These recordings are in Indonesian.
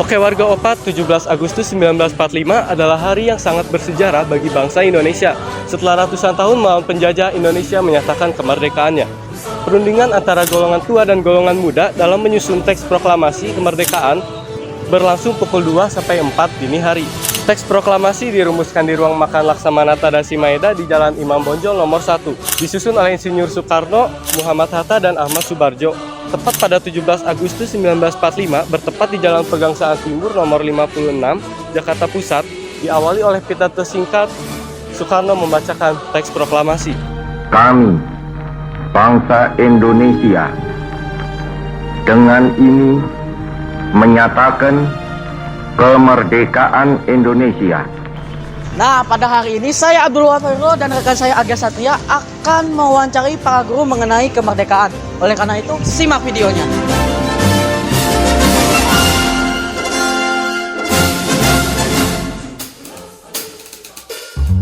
Oke warga Opat, 17 Agustus 1945 adalah hari yang sangat bersejarah bagi bangsa Indonesia. Setelah ratusan tahun melawan penjajah, Indonesia menyatakan kemerdekaannya. Perundingan antara golongan tua dan golongan muda dalam menyusun teks proklamasi kemerdekaan berlangsung pukul 2 sampai 4 dini hari. Teks proklamasi dirumuskan di ruang makan Laksamana Tadasi Maeda di Jalan Imam Bonjol nomor 1. Disusun oleh Insinyur Soekarno, Muhammad Hatta, dan Ahmad Subarjo. Tepat pada 17 Agustus 1945, bertepat di Jalan Pegangsaan Timur nomor 56, Jakarta Pusat, diawali oleh pidato singkat, Soekarno membacakan teks proklamasi. Kami, bangsa Indonesia, dengan ini menyatakan kemerdekaan Indonesia. Nah, pada hari ini saya Abdul Wafiro dan rekan saya Aga Satria akan mewawancari para guru mengenai kemerdekaan. Oleh karena itu, simak videonya.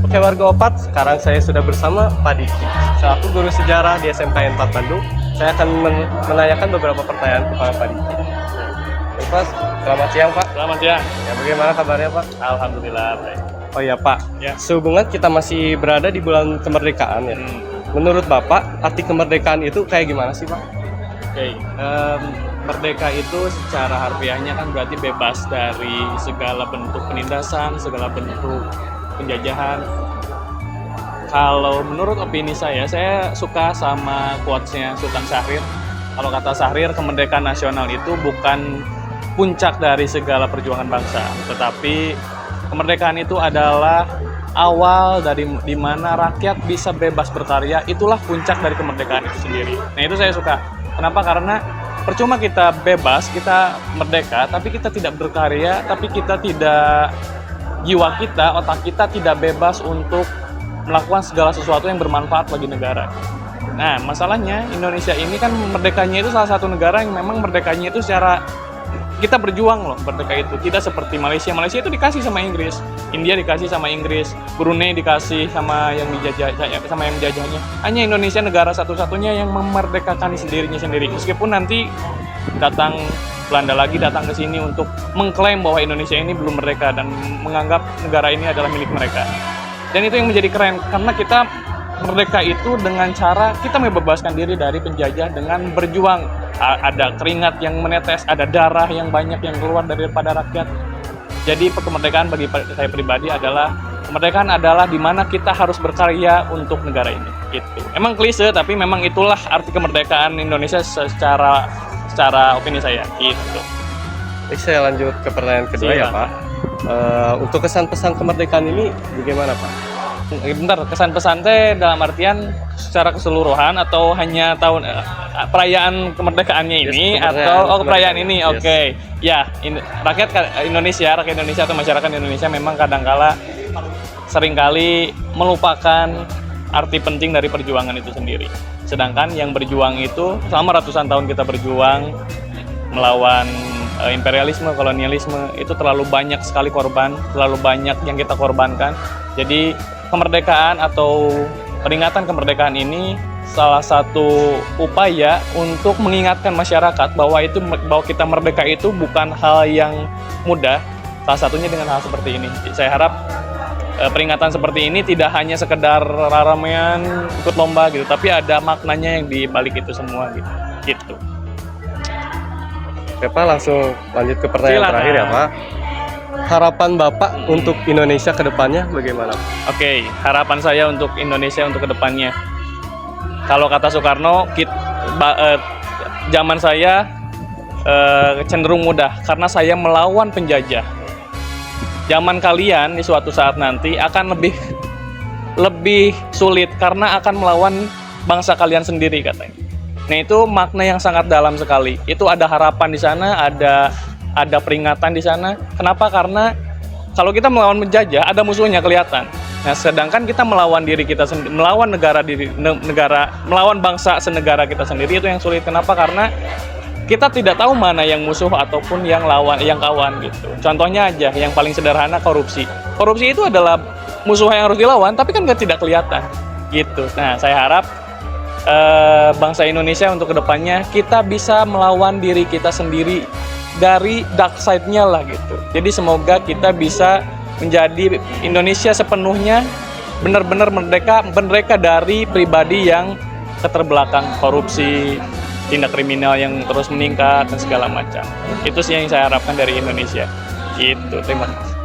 Oke warga Opat, sekarang saya sudah bersama Pak Diki, selaku guru sejarah di SMK 4 Bandung. Saya akan menanyakan beberapa pertanyaan kepada Pak Diki. Pak, selamat siang Pak. Selamat siang. Ya, bagaimana kabarnya Pak? Alhamdulillah baik. Oh iya Pak, Ya. sehubungan kita masih berada di bulan kemerdekaan ya. Menurut Bapak, arti kemerdekaan itu kayak gimana sih Pak? Oke, merdeka itu secara harfiahnya kan berarti bebas dari segala bentuk penindasan, segala bentuk penjajahan. Kalau menurut opini saya suka sama quotes-nya Sultan Syahrir. Kalau kata Syahrir, kemerdekaan nasional itu bukan puncak dari segala perjuangan bangsa, tetapi kemerdekaan itu adalah awal dari di mana rakyat bisa bebas berkarya. Itulah puncak dari kemerdekaan itu sendiri. Nah, itu saya suka. Kenapa? Karena percuma kita bebas, kita merdeka, tapi kita tidak berkarya, tapi kita tidak, jiwa kita, otak kita tidak bebas untuk melakukan segala sesuatu yang bermanfaat bagi negara. Nah, masalahnya Indonesia ini kan merdekanya itu salah satu negara yang memang merdekanya itu secara kita berjuang loh, merdeka itu. Tidak seperti Malaysia. Malaysia itu dikasih sama Inggris, India dikasih sama Inggris, Brunei dikasih sama yang menjajahnya. Hanya Indonesia negara satu-satunya yang memerdekakan dirinya sendiri. Meskipun nanti datang Belanda lagi datang ke sini untuk mengklaim bahwa Indonesia ini belum merdeka dan menganggap negara ini adalah milik mereka. Dan itu yang menjadi keren karena kita merdeka itu dengan cara kita membebaskan diri dari penjajah dengan berjuang. Ada keringat yang menetes, ada darah yang banyak yang keluar daripada rakyat. Jadi kemerdekaan bagi saya pribadi adalah kemerdekaan adalah di mana kita harus berkarya untuk negara ini. Gitu. Emang klise, tapi memang itulah arti kemerdekaan Indonesia secara opini saya. Gitu. Jadi saya lanjut ke pertanyaan kedua ya Pak. Untuk kesan pesan kemerdekaan ini bagaimana Pak? Bentar, kesan pesan teh dalam artian secara keseluruhan atau hanya tahun perayaan kemerdekaannya ini atau perayaan ini? Yes. Oke. Ya, rakyat Indonesia atau masyarakat Indonesia memang kadangkala seringkali melupakan arti penting dari perjuangan itu sendiri. Sedangkan yang berjuang itu selama ratusan tahun kita berjuang melawan imperialisme, kolonialisme, itu terlalu banyak sekali korban, terlalu banyak yang kita korbankan. Jadi kemerdekaan atau peringatan kemerdekaan ini salah satu upaya untuk mengingatkan masyarakat bahwa kita merdeka itu bukan hal yang mudah. Salah satunya dengan hal seperti ini. Saya harap peringatan seperti ini tidak hanya sekedar ramean ikut lomba gitu, tapi ada maknanya yang di balik itu semua gitu. Oke Pak, langsung lanjut ke pertanyaan terakhir ya Pak. Harapan Bapak untuk Indonesia ke depannya bagaimana? Oke, harapan saya untuk Indonesia untuk ke depannya. Kalau kata Soekarno, zaman saya cenderung mudah karena saya melawan penjajah. Zaman kalian di suatu saat nanti akan lebih sulit karena akan melawan bangsa kalian sendiri katanya. Nah, itu makna yang sangat dalam sekali. Itu ada harapan di sana, ada peringatan di sana. Kenapa? Karena kalau kita melawan penjajah, ada musuhnya kelihatan. Nah, sedangkan kita melawan diri kita sendiri, melawan melawan bangsa senegara kita sendiri itu yang sulit. Kenapa? Karena kita tidak tahu mana yang musuh ataupun yang kawan gitu. Contohnya aja, yang paling sederhana korupsi. Korupsi itu adalah musuh yang harus dilawan, tapi kan tidak kelihatan gitu. Nah, saya harap bangsa Indonesia untuk kedepannya kita bisa melawan diri kita sendiri dari dark side-nya lah gitu. Jadi semoga kita bisa menjadi Indonesia sepenuhnya benar-benar merdeka dari pribadi yang keterbelakang korupsi, tindak kriminal yang terus meningkat dan segala macam. Itu sih yang saya harapkan dari Indonesia. Gitu, terima kasih.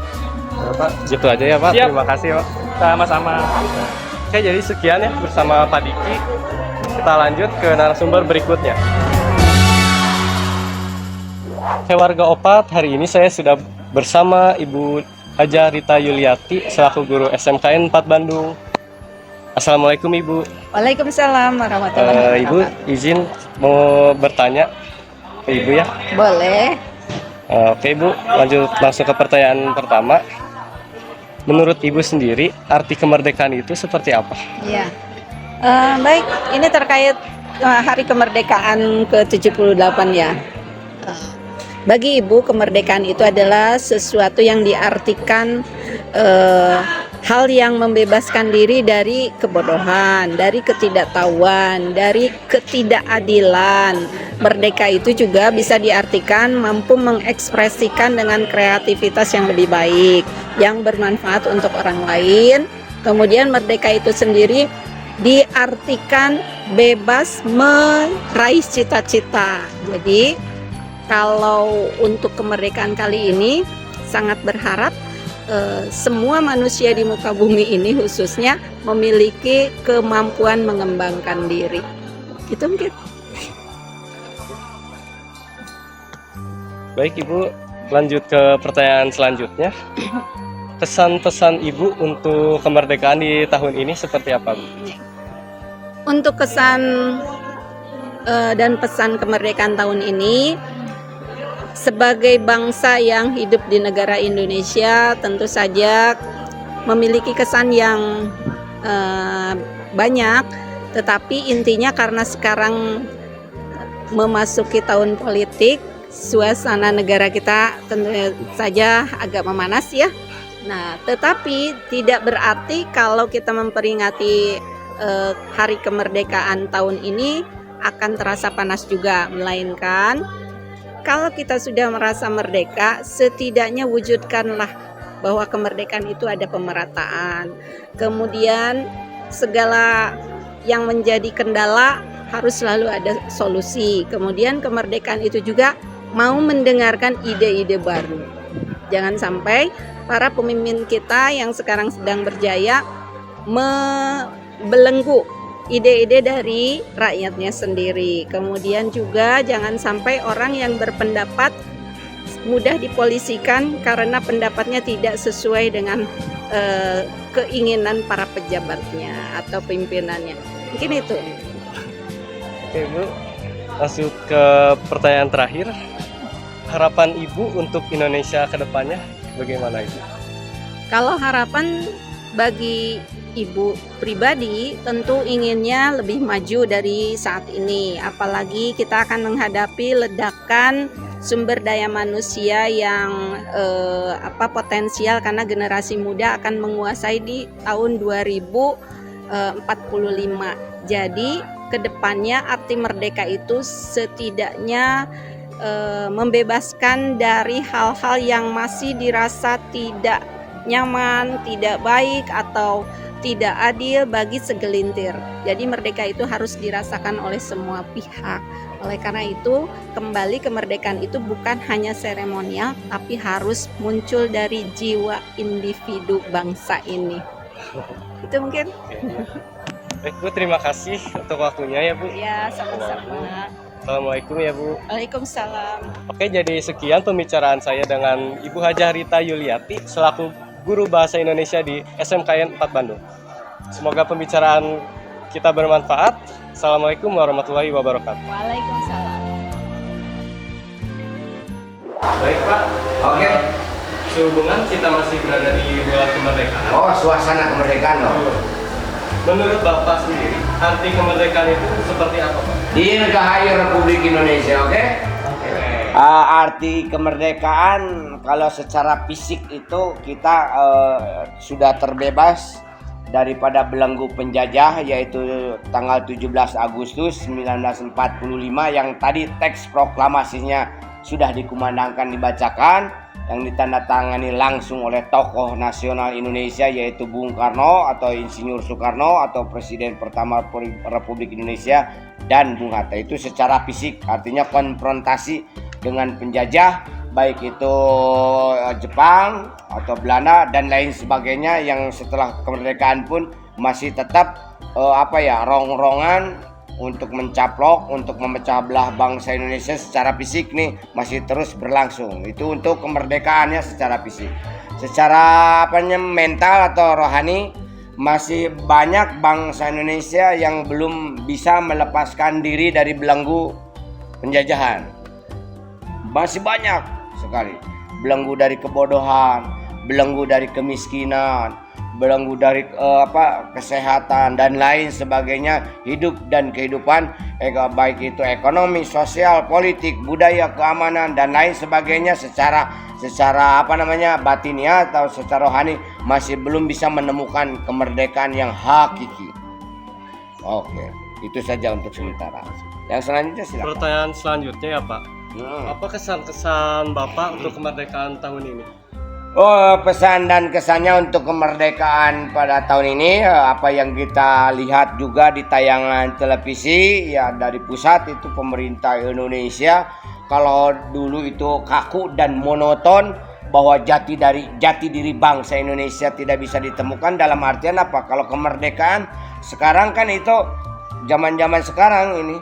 Pak, gitu aja ya Pak. Siap. Terima kasih Pak. Sama-sama. Oke, jadi sekian ya bersama Pak Diki. Kita lanjut ke narasumber berikutnya. Oke warga Opat, hari ini saya sudah bersama Ibu Haja Rita Yuliati selaku guru SMKN 4 Bandung. Assalamualaikum Ibu. Waalaikumsalam warahmatullahi Ibu wabarakatuh. izin mau bertanya ke Ibu ya. Boleh. Oke Ibu, lanjut langsung ke pertanyaan pertama. Menurut Ibu sendiri, arti kemerdekaan itu seperti apa? Ya. Baik, ini terkait Hari Kemerdekaan ke-78 ya. Bagi Ibu, kemerdekaan itu adalah sesuatu yang diartikan hal yang membebaskan diri dari kebodohan, dari ketidaktahuan, dari ketidakadilan. Merdeka itu juga bisa diartikan mampu mengekspresikan dengan kreativitas yang lebih baik, yang bermanfaat untuk orang lain. Kemudian merdeka itu sendiri diartikan bebas meraih cita-cita. Jadi kalau untuk kemerdekaan kali ini sangat berharap semua manusia di muka bumi ini khususnya memiliki kemampuan mengembangkan diri. Itu mungkin. Baik Ibu, lanjut ke pertanyaan selanjutnya. Kesan-pesan Ibu untuk kemerdekaan di tahun ini seperti apa Bu? Untuk kesan dan pesan kemerdekaan tahun ini, sebagai bangsa yang hidup di negara Indonesia tentu saja memiliki kesan yang banyak, tetapi intinya karena sekarang memasuki tahun politik, suasana negara kita tentu saja agak memanas ya. Nah, tetapi tidak berarti kalau kita memperingati hari kemerdekaan tahun ini akan terasa panas juga, melainkan kalau kita sudah merasa merdeka, setidaknya wujudkanlah bahwa kemerdekaan itu ada pemerataan. Kemudian segala yang menjadi kendala harus selalu ada solusi. Kemudian kemerdekaan itu juga mau mendengarkan ide-ide baru. Jangan sampai para pemimpin kita yang sekarang sedang berjaya membelenggu ide-ide dari rakyatnya sendiri. Kemudian juga jangan sampai orang yang berpendapat mudah dipolisikan karena pendapatnya tidak sesuai dengan keinginan para pejabatnya atau pimpinannya. Mungkin itu. Oke Bu, masuk ke pertanyaan terakhir. Harapan Ibu untuk Indonesia ke depannya bagaimana Ibu? Kalau harapan bagi Ibu pribadi tentu inginnya lebih maju dari saat ini, apalagi kita akan menghadapi ledakan sumber daya manusia yang potensial karena generasi muda akan menguasai di tahun 2045. Jadi kedepannya arti merdeka itu setidaknya membebaskan dari hal-hal yang masih dirasa tidak nyaman, tidak baik atau tidak adil bagi segelintir. Jadi merdeka itu harus dirasakan oleh semua pihak. Oleh karena itu, kembali kemerdekaan itu bukan hanya seremonial, tapi harus muncul dari jiwa individu bangsa ini. Itu mungkin. Baik Bu, terima kasih untuk waktunya ya Bu. Ya, sama-sama. Assalamualaikum ya Bu. Waalaikumsalam. Oke, jadi sekian pembicaraan saya dengan Ibu Haja Rita Yuliati selaku Guru Bahasa Indonesia di SMKN 4 Bandung. Semoga pembicaraan kita bermanfaat. Assalamualaikum warahmatullahi wabarakatuh. Waalaikumsalam. Baik Pak. Oke. Sehubungan kita masih berada di bulan kemerdekaan. Oh, suasana kemerdekaan loh. Menurut Bapak sendiri, arti kemerdekaan itu seperti apa Pak? Dirgahayu Republik Indonesia, oke? Arti kemerdekaan kalau secara fisik itu kita sudah terbebas daripada belenggu penjajah, yaitu tanggal 17 Agustus 1945 yang tadi teks proklamasinya sudah dikumandangkan dibacakan, yang ditandatangani langsung oleh tokoh nasional Indonesia yaitu Bung Karno atau Insinyur Soekarno atau Presiden pertama Republik Indonesia dan Bung Hatta. Itu secara fisik, artinya konfrontasi dengan penjajah baik itu Jepang atau Belanda dan lain sebagainya, yang setelah kemerdekaan pun masih tetap rong-rongan untuk mencaplok, untuk memecah belah bangsa Indonesia secara fisik nih masih terus berlangsung. Itu untuk kemerdekaannya secara fisik. Secara mental atau rohani masih banyak bangsa Indonesia yang belum bisa melepaskan diri dari belenggu penjajahan. Masih banyak sekali belenggu dari kebodohan, belenggu dari kemiskinan, belenggu dari kesehatan dan lain sebagainya, hidup dan kehidupan baik itu ekonomi, sosial, politik, budaya, keamanan dan lain sebagainya secara batinnya atau secara rohani masih belum bisa menemukan kemerdekaan yang hakiki. Oke, itu saja untuk sementara. Yang selanjutnya silakan. Pertanyaan selanjutnya ya Pak. Apa kesan-kesan Bapak untuk kemerdekaan tahun ini? Pesan dan kesannya untuk kemerdekaan pada tahun ini, apa yang kita lihat juga di tayangan televisi ya dari pusat itu pemerintah Indonesia, kalau dulu itu kaku dan monoton bahwa jati diri bangsa Indonesia tidak bisa ditemukan. Dalam artian apa? Kalau kemerdekaan sekarang kan itu zaman-zaman sekarang ini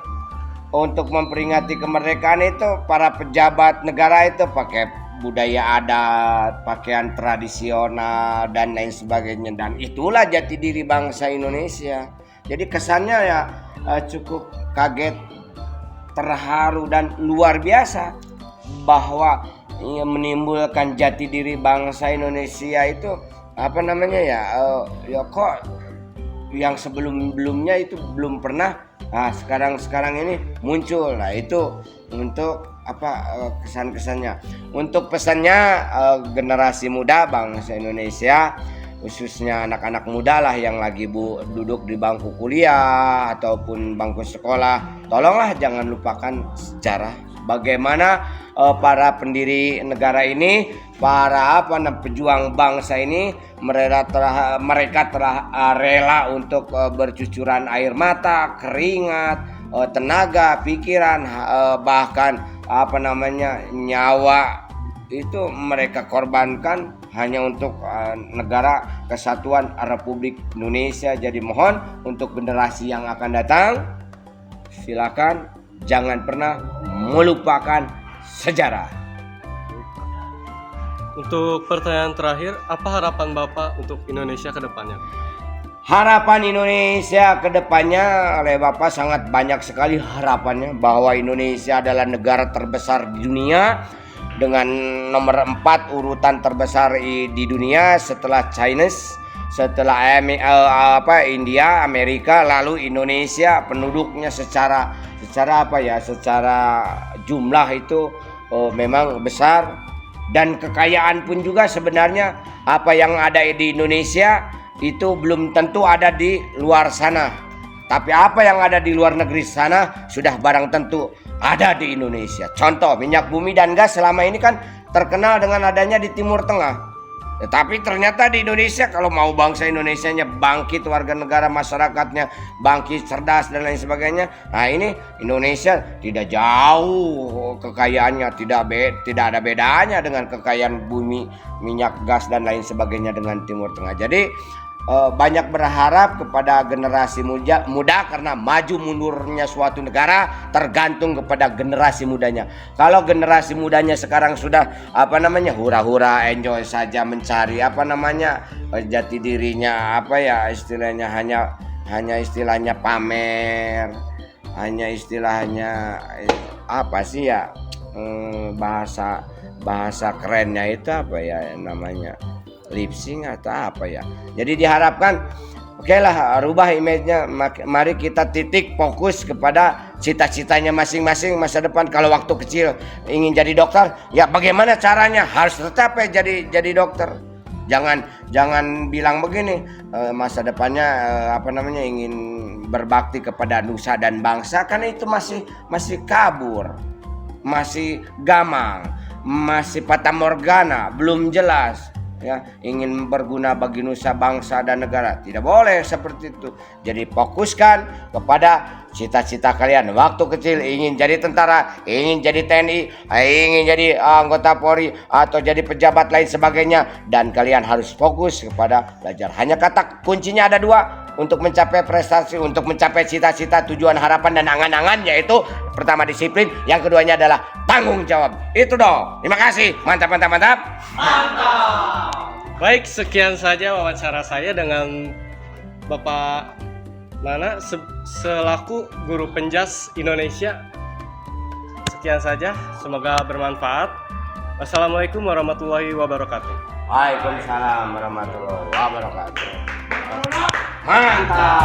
untuk memperingati kemerdekaan itu para pejabat negara itu pakai budaya adat, pakaian tradisional dan lain sebagainya, dan itulah jati diri bangsa Indonesia. Jadi kesannya ya cukup kaget, terharu dan luar biasa bahwa menimbulkan jati diri bangsa Indonesia itu kok yang sebelumnya itu belum pernah, sekarang ini muncul. Nah itu untuk kesan-kesannya. Untuk pesannya, generasi muda bangsa Indonesia, khususnya anak-anak muda lah yang lagi duduk di bangku kuliah ataupun bangku sekolah, tolonglah jangan lupakan sejarah. Bagaimana para pendiri negara ini, para pejuang bangsa ini, mereka telah rela untuk bercucuran air mata, keringat, tenaga, pikiran, bahkan nyawa itu mereka korbankan hanya untuk negara kesatuan Republik Indonesia. Jadi mohon untuk generasi yang akan datang, silakan jangan pernah melupakan sejarah. Untuk pertanyaan terakhir, apa harapan Bapak untuk Indonesia ke depannya? Harapan Indonesia ke depannya oleh Bapak sangat banyak sekali harapannya, bahwa Indonesia adalah negara terbesar di dunia dengan nomor 4 urutan terbesar di dunia setelah China, setelah India, Amerika, lalu Indonesia penduduknya secara jumlah itu memang besar, dan kekayaan pun juga sebenarnya apa yang ada di Indonesia itu belum tentu ada di luar sana. Tapi apa yang ada di luar negeri sana sudah barang tentu ada di Indonesia. Contoh minyak bumi dan gas selama ini kan terkenal dengan adanya di Timur Tengah. Tetapi ternyata di Indonesia, kalau mau bangsa Indonesianya bangkit, warga negara masyarakatnya bangkit, cerdas dan lain sebagainya, nah ini Indonesia tidak jauh kekayaannya, tidak ada bedanya dengan kekayaan bumi, minyak, gas dan lain sebagainya dengan Timur Tengah. Jadi banyak berharap kepada generasi muda karena maju mundurnya suatu negara tergantung kepada generasi mudanya. Kalau generasi mudanya sekarang sudah hura-hura, enjoy saja, mencari jati dirinya, istilahnya hanya istilahnya pamer, hanya istilahnya bahasa kerennya itu namanya lip sync atau Jadi diharapkan rubah image-nya. Mari kita titik fokus kepada cita-citanya masing-masing masa depan. Kalau waktu kecil ingin jadi dokter, ya bagaimana caranya? Harus tetap jadi dokter. Jangan bilang begini, masa depannya ingin berbakti kepada nusa dan bangsa, karena itu masih kabur. masih gamang, masih fatamorgana, belum jelas. Ya, ingin berguna bagi nusa bangsa dan negara, tidak boleh seperti itu. Jadi fokuskan kepada cita-cita kalian. Waktu kecil ingin jadi tentara, ingin jadi TNI, ingin jadi anggota Polri atau jadi pejabat lain sebagainya, dan kalian harus fokus kepada belajar. Hanya kata kuncinya ada dua untuk mencapai prestasi, untuk mencapai cita-cita, tujuan, harapan dan angan-angan, yaitu pertama disiplin, yang keduanya adalah tanggung jawab. Itu dong. Terima kasih. Mantap, mantap, mantap. Baik, sekian saja wawancara saya dengan Bapak Nana selaku guru penjas Indonesia. Sekian saja, semoga bermanfaat. Wassalamualaikum warahmatullahi wabarakatuh. Waalaikumsalam warahmatullahi wabarakatuh. Mantap.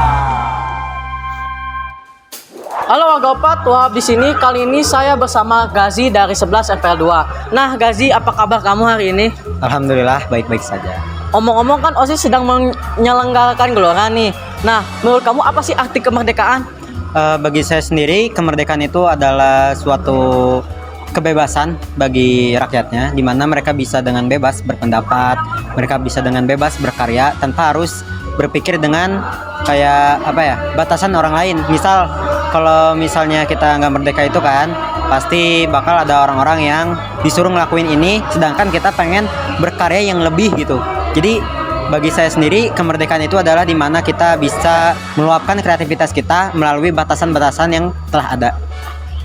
Halo Wagopat, Wahab di sini. Kali ini saya bersama Gazi dari 11 FPL 2. Nah, Gazi, apa kabar kamu hari ini? Alhamdulillah baik-baik saja. Omong-omong kan OSIS sedang menyelenggarakan gelora nih. Nah, menurut kamu apa sih arti kemerdekaan? Bagi saya sendiri, kemerdekaan itu adalah suatu kebebasan bagi rakyatnya, di mana mereka bisa dengan bebas berpendapat, mereka bisa dengan bebas berkarya tanpa harus berpikir dengan kayak apa ya, batasan orang lain. Misal kalau misalnya kita nggak merdeka itu kan pasti bakal ada orang-orang yang disuruh ngelakuin ini, sedangkan kita pengen berkarya yang lebih gitu. Jadi bagi saya sendiri, kemerdekaan itu adalah di mana kita bisa meluapkan kreativitas kita melalui batasan-batasan yang telah ada.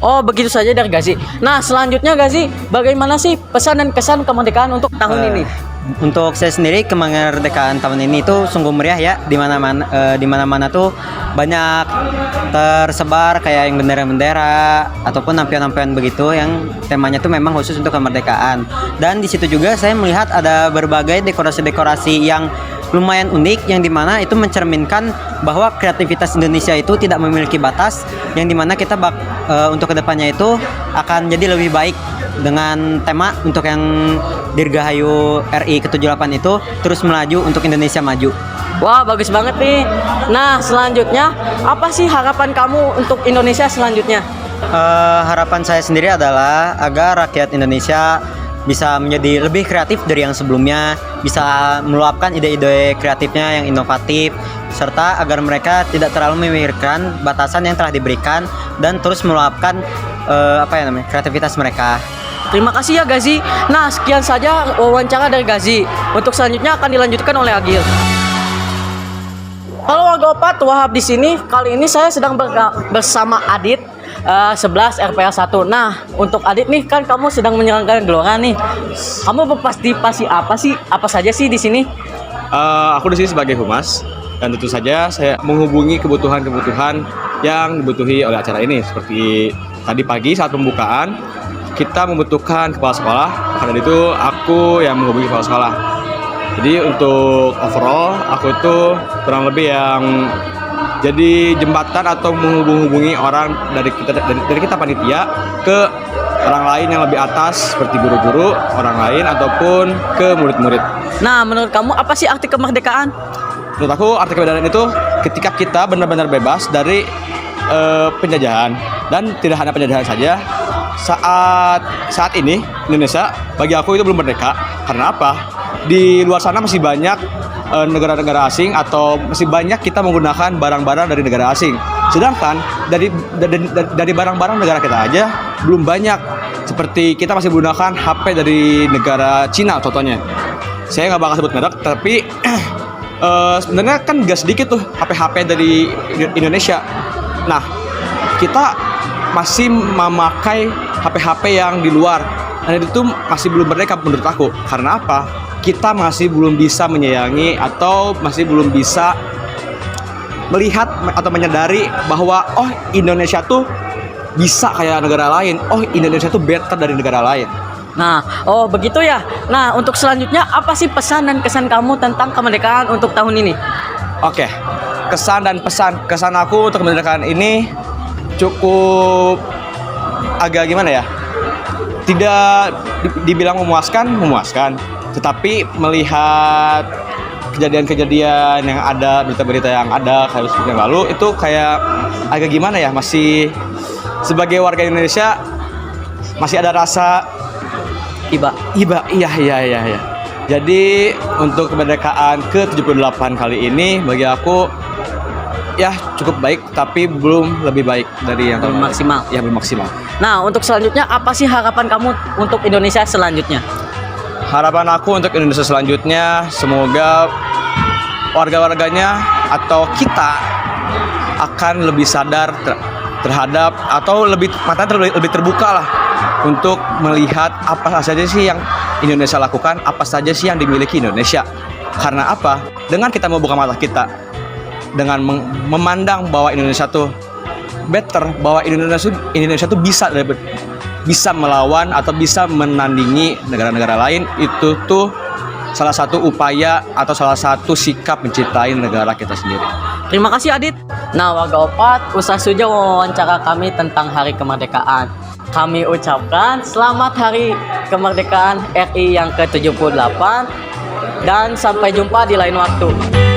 Oh, begitu saja dari Gazi. Nah, selanjutnya Gazi, bagaimana sih pesan dan kesan kemerdekaan untuk tahun ini? Untuk saya sendiri, kemerdekaan tahun ini itu sungguh meriah ya. Di mana-mana tuh banyak tersebar kayak yang bendera-bendera ataupun lampion-lampion begitu yang temanya tuh memang khusus untuk kemerdekaan. Dan di situ juga saya melihat ada berbagai dekorasi-dekorasi yang lumayan unik, yang dimana itu mencerminkan bahwa kreativitas Indonesia itu tidak memiliki batas, yang dimana kita untuk kedepannya itu akan jadi lebih baik dengan tema untuk yang Dirgahayu RI ke-78 itu terus melaju untuk Indonesia maju. Wah, bagus banget nih. Nah, selanjutnya apa sih harapan kamu untuk Indonesia selanjutnya? Harapan saya sendiri adalah agar rakyat Indonesia bisa menjadi lebih kreatif dari yang sebelumnya, bisa meluapkan ide-ide kreatifnya yang inovatif, serta agar mereka tidak terlalu memikirkan batasan yang telah diberikan dan terus meluapkan kreativitas mereka. Terima kasih ya Gazi. Nah, sekian saja wawancara dari Gazi. Untuk selanjutnya akan dilanjutkan oleh Agil. Halo Wagopat, Wahab di sini. Kali ini saya sedang bersama Adit 11 RPL 1. Nah, untuk Adit nih, kan kamu sedang menyelenggarakan gelora nih. Kamu berpartisipasi apa saja sih di sini? Aku di sini sebagai humas, dan tentu saja saya menghubungi kebutuhan-kebutuhan yang dibutuhi oleh acara ini. Seperti tadi pagi saat pembukaan, kita membutuhkan kepala sekolah, karena itu aku yang menghubungi kepala sekolah. Jadi untuk overall, aku itu kurang lebih yang jadi jembatan atau menghubungi orang dari kita panitia ke orang lain yang lebih atas, seperti guru-guru, orang lain ataupun ke murid-murid. Nah, menurut kamu apa sih arti kemerdekaan? Menurut aku arti kemerdekaan itu ketika kita benar-benar bebas dari penjajahan, dan tidak hanya penjajahan saja. Saat ini Indonesia bagi aku itu belum merdeka. Karena apa? Di luar sana masih banyak negara-negara asing, atau masih banyak kita menggunakan barang-barang dari negara asing. Sedangkan dari barang-barang negara kita aja belum banyak. Seperti kita masih menggunakan HP dari negara Cina contohnya. Saya nggak bakal sebut merek, tapi sebenarnya kan nggak sedikit tuh HP-HP dari Indonesia. Nah, kita masih memakai HP-HP yang di luar, dan itu masih belum merdeka menurut aku. Karena apa? Kita masih belum bisa menyayangi atau masih belum bisa melihat atau menyadari bahwa oh, Indonesia tuh bisa kayak negara lain. Oh, Indonesia tuh better dari negara lain. Nah, oh begitu ya. Nah, untuk selanjutnya apa sih pesan dan kesan kamu tentang kemerdekaan untuk tahun ini? Oke, kesan dan kesan aku untuk kemerdekaan ini cukup agak gimana ya? Tidak dibilang memuaskan, tetapi melihat kejadian-kejadian yang ada, berita-berita yang ada kayak seperti yang lalu, itu kayak agak gimana ya, masih sebagai warga Indonesia masih ada rasa Iba. iya. Jadi untuk kemerdekaan ke-78 kali ini bagi aku ya cukup baik, tapi belum lebih baik dari yang Belum kemarin. maksimal. Ya belum maksimal. Nah, untuk selanjutnya apa sih harapan kamu untuk Indonesia selanjutnya? Harapan aku untuk Indonesia selanjutnya, semoga warga-warganya atau kita akan lebih sadar terhadap atau lebih terbuka lah untuk melihat apa saja sih yang Indonesia lakukan, apa saja sih yang dimiliki Indonesia. Karena apa? Dengan kita membuka mata kita, dengan memandang bahwa Indonesia tuh better, bahwa Indonesia tuh bisa melawan atau bisa menandingi negara-negara lain, itu tuh salah satu upaya atau salah satu sikap mencintai negara kita sendiri. Terima kasih Adit. Nah, warga Opat, usah saja wawancara kami tentang Hari Kemerdekaan. Kami ucapkan selamat Hari Kemerdekaan RI yang ke-78 dan sampai jumpa di lain waktu.